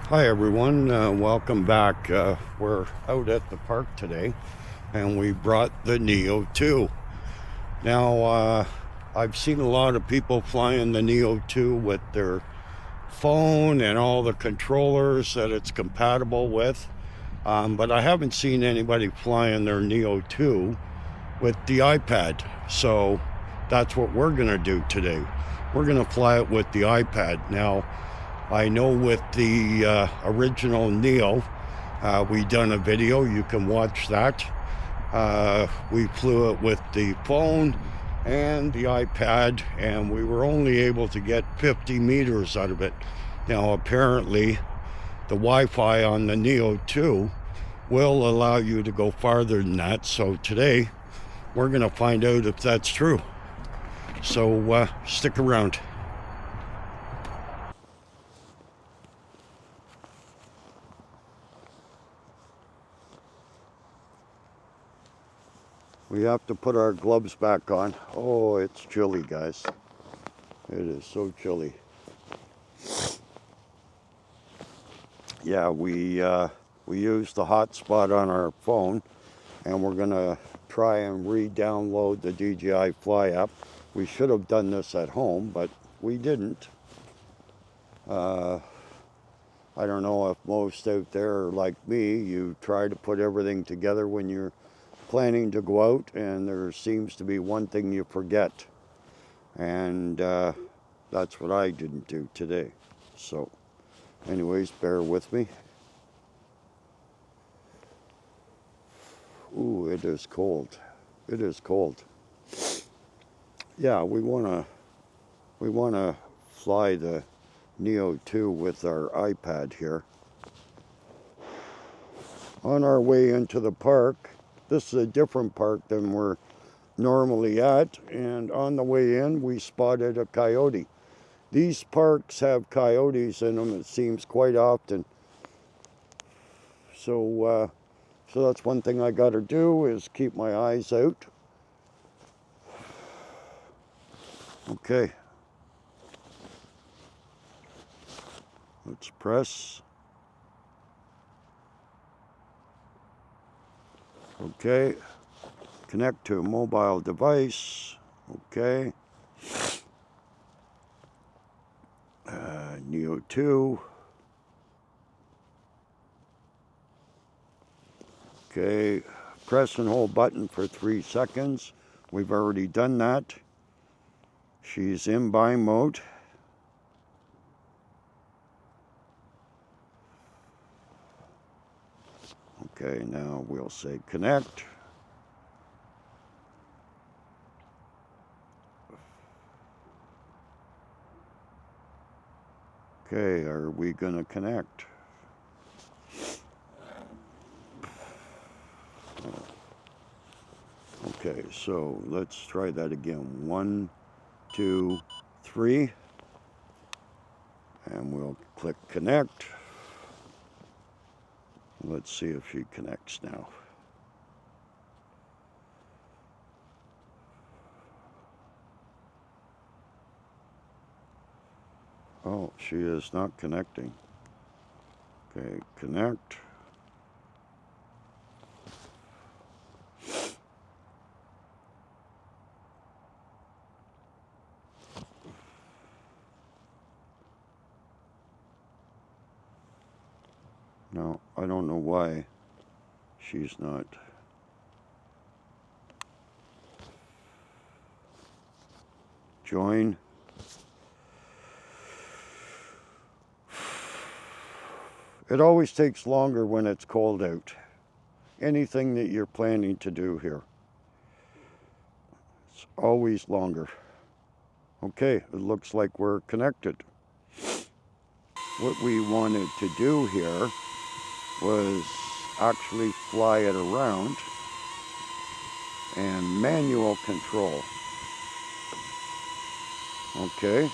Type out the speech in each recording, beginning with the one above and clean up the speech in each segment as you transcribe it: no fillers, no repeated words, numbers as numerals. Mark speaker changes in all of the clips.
Speaker 1: Hi everyone, welcome back. We're out at the park today and we brought the NEO 2. Now, I've seen a lot of people flying the NEO 2 with their phone and all the controllers that it's compatible with, but I haven't seen anybody flying their NEO 2 with the iPad. So that's what we're going to do today. We're going to fly it with the iPad. Now, I know with the original NEO, we done a video, you can watch that. We flew it with the phone and the iPad, and we were only able to get 50 meters out of it. Now apparently the Wi-Fi on the NEO 2 will allow you to go farther than that, so today we're going to find out if that's true. So stick around. We have to put our gloves back on. Oh, it's chilly, guys. It is so chilly. Yeah, we used the hotspot on our phone, and we're gonna try and re-download the DJI Fly app. We should have done this at home, but we didn't. I don't know if most out there are like me. You try to put everything together when you're planning to go out, and there seems to be one thing you forget, and that's what I didn't do today. So anyways, bear with me. Ooh, it is cold. It is cold. Yeah, we wanna fly the NEO 2 with our iPad here. On our way into the park, this is a different park than we're normally at, and on the way in we spotted a coyote. These parks have coyotes in them, it seems, quite often. So that's one thing I gotta do, is keep my eyes out. Okay. Let's press. Okay. Connect to a mobile device. Okay. NEO 2. Okay. Press and hold button for 3 seconds. We've already done that. She's in buy mode. Okay, now we'll say connect. Okay, are we gonna connect? Okay, so let's try that again. 1, 2, 3. And we'll click connect. Let's see if she connects now. Oh, she is not connecting. Okay, connect. No, I don't know why she's not. Join. It always takes longer when it's cold out. Anything that you're planning to do here, it's always longer. Okay, it looks like we're connected. What we wanted to do here was actually fly it around and manual control. Okay,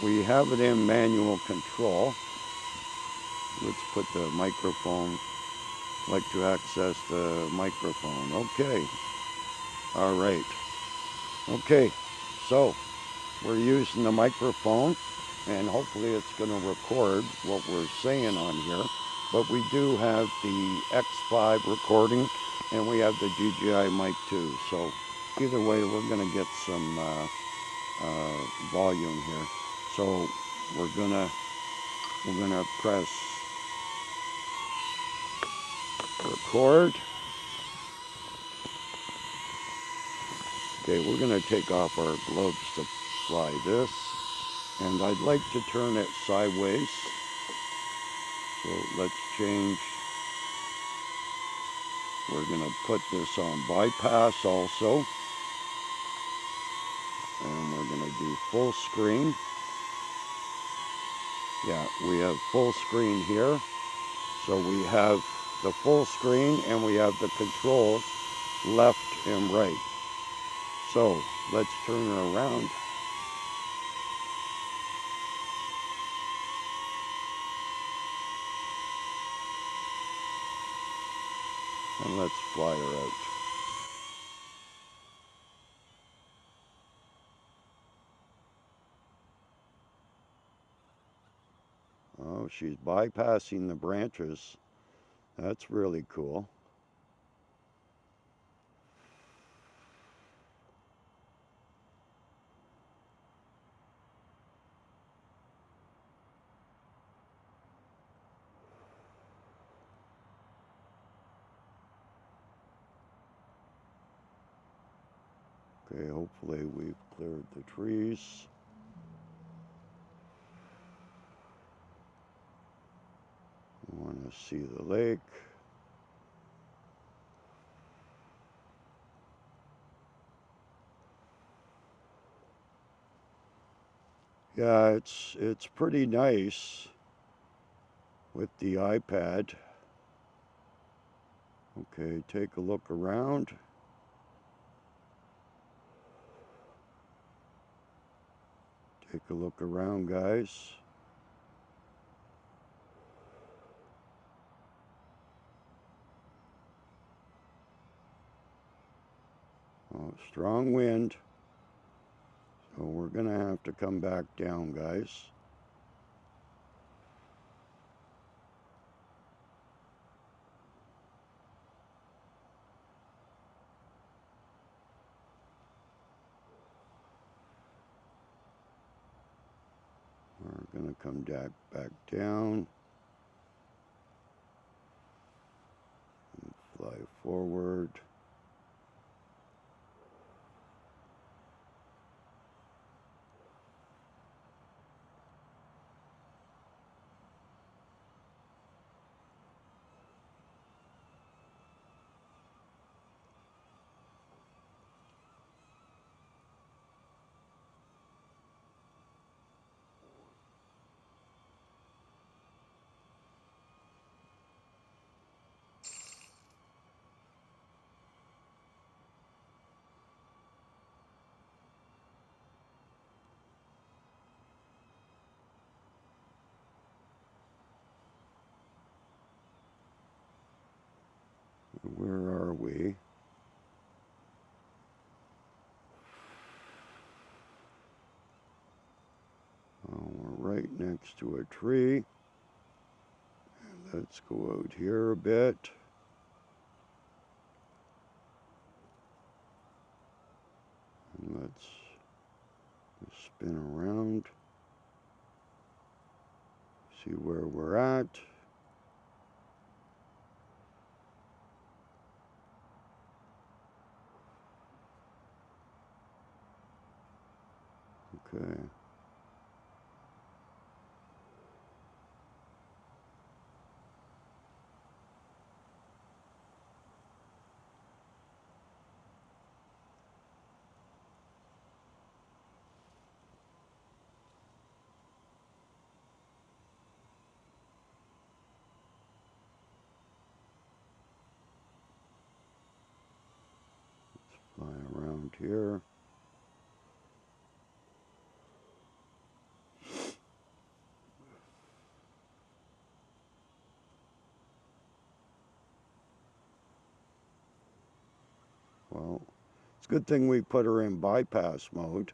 Speaker 1: we have it in manual control. Let's put the microphone. I'd like to access the microphone. Okay, all right. Okay, so we're using the microphone. and hopefully it's going to record what we're saying on here. But we do have the X5 recording, and we have the DJI mic too. So either way, we're going to get some volume here. So we're gonna press record. Okay, we're gonna take off our gloves to fly this, and I'd like to turn it sideways. So let's change. We're gonna put this on bypass also, and we're gonna do full screen. Yeah, we have full screen here. So we have the full screen and we have the controls left and right. So let's turn it around. And let's fly her out. Oh, she's bypassing the branches. That's really cool. Okay, hopefully we've cleared the trees. I want to see the lake. Yeah, it's pretty nice with the iPad. Okay, take a look around. Take a look around, guys. Oh, strong wind. So we're gonna have to come back down, guys. We're gonna come back down and fly forward. Where are we? Oh, we're right next to a tree. Let's go out here a bit. And let's spin around. See where we're at. Okay. Fly around here. Well, it's a good thing we put her in bypass mode.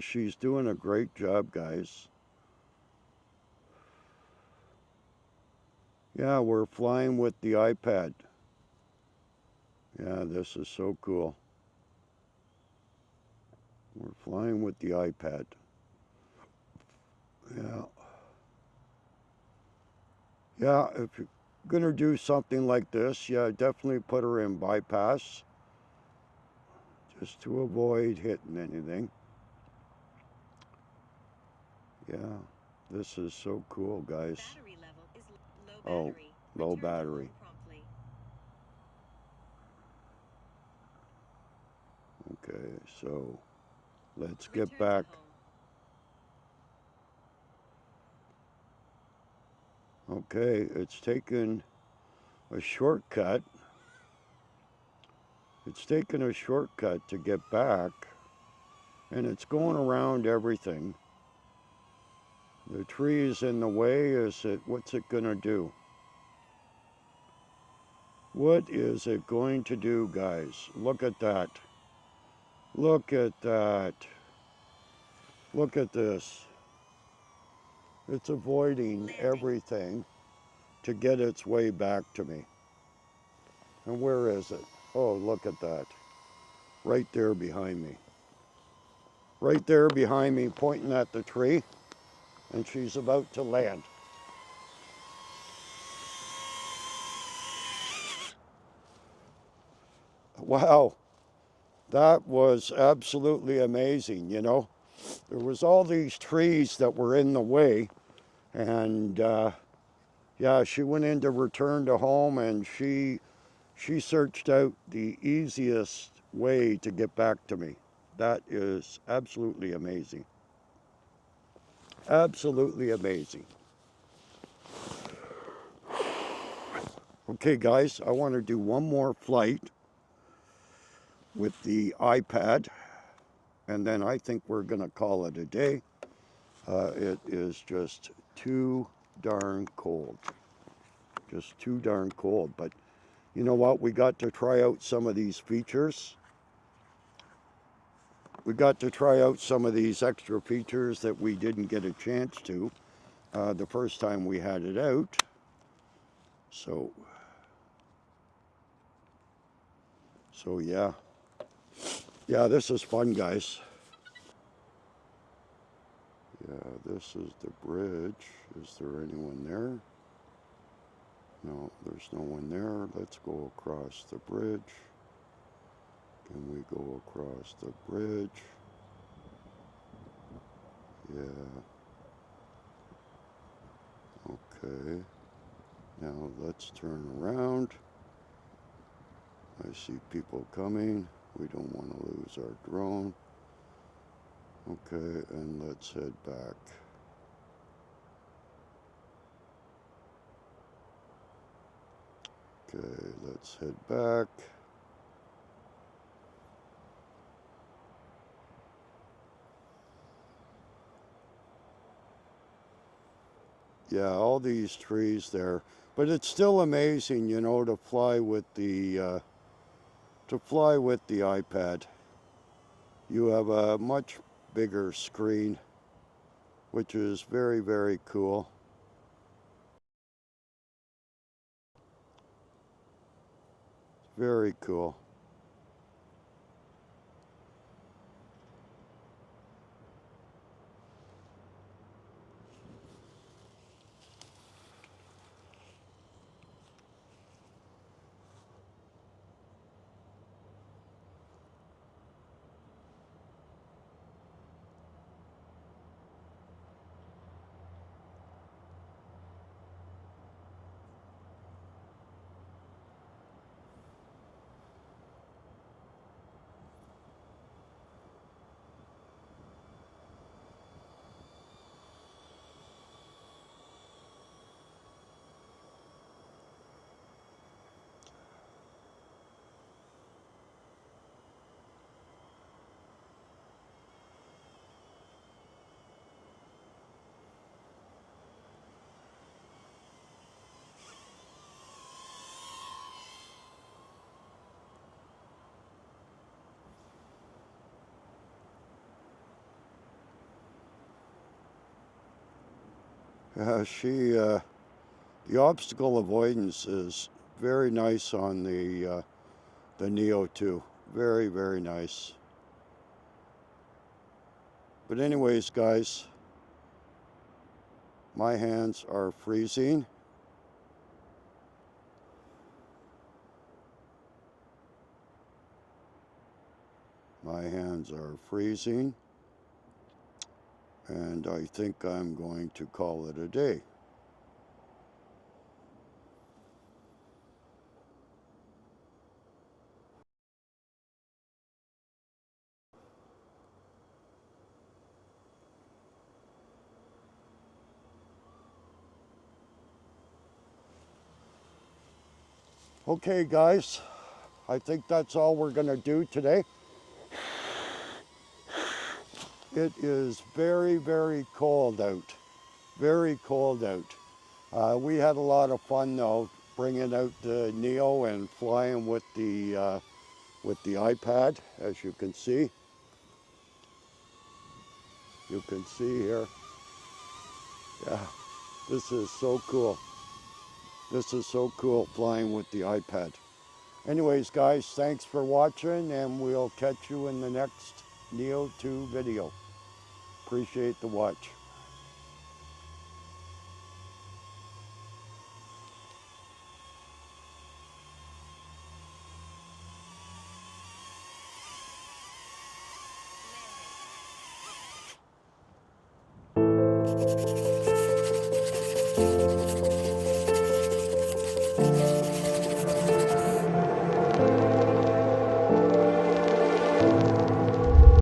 Speaker 1: She's doing a great job, guys. Yeah, we're flying with the iPad. Yeah, this is so cool. We're flying with the iPad. Yeah. Yeah, if you're going to do something like this, yeah, definitely put her in bypass just to avoid hitting anything. Yeah, this is so cool, guys.
Speaker 2: Battery level is low
Speaker 1: Oh,
Speaker 2: battery.
Speaker 1: low
Speaker 2: Return to
Speaker 1: battery.
Speaker 2: home promptly.
Speaker 1: Okay, so let's get
Speaker 2: Return
Speaker 1: back.
Speaker 2: to home.
Speaker 1: Okay, it's taken a shortcut. It's taken a shortcut to get back, and it's going around everything. The tree is in the way. What's it gonna do? What is it going to do, guys? Look at that. Look at that. Look at this. It's avoiding everything to get its way back to me. And where is it? Oh, look at that. Right there behind me. Right there behind me, pointing at the tree, and she's about to land. Wow, that was absolutely amazing, you know. There was all these trees that were in the way, and yeah, she went in to return to home, and she searched out the easiest way to get back to me. That is absolutely amazing. Absolutely amazing. Okay, guys, I want to do one more flight with the iPad, and then I think we're going to call it a day. It is just too darn cold. Just too darn cold. But you know what? We got to try out some of these features. We got to try out some of these extra features that we didn't get a chance to the first time we had it out. So yeah. Yeah, this is fun, guys. Yeah, this is the bridge. Is there anyone there? No, there's no one there. Let's go across the bridge. Can we go across the bridge? Yeah. Okay. Now let's turn around. I see people coming. We don't want to lose our drone. Okay, and let's head back. Okay, let's head back. Yeah, all these trees there, but it's still amazing, you know, to fly with the iPad. You have a much bigger screen, which is very, very cool. Very cool. The obstacle avoidance is very nice on the Neo 2. Very, very nice. But anyways, guys, my hands are freezing. My hands are freezing. And I think I'm going to call it a day. Okay, guys, I think that's all we're going to do today. It is very, very cold out. Very cold out. We had a lot of fun though, bringing out the Neo and flying with the iPad, as you can see. You can see here. Yeah, this is so cool. This is so cool, flying with the iPad. Anyways, guys, thanks for watching, and we'll catch you in the next Neo 2 video. Appreciate the watch.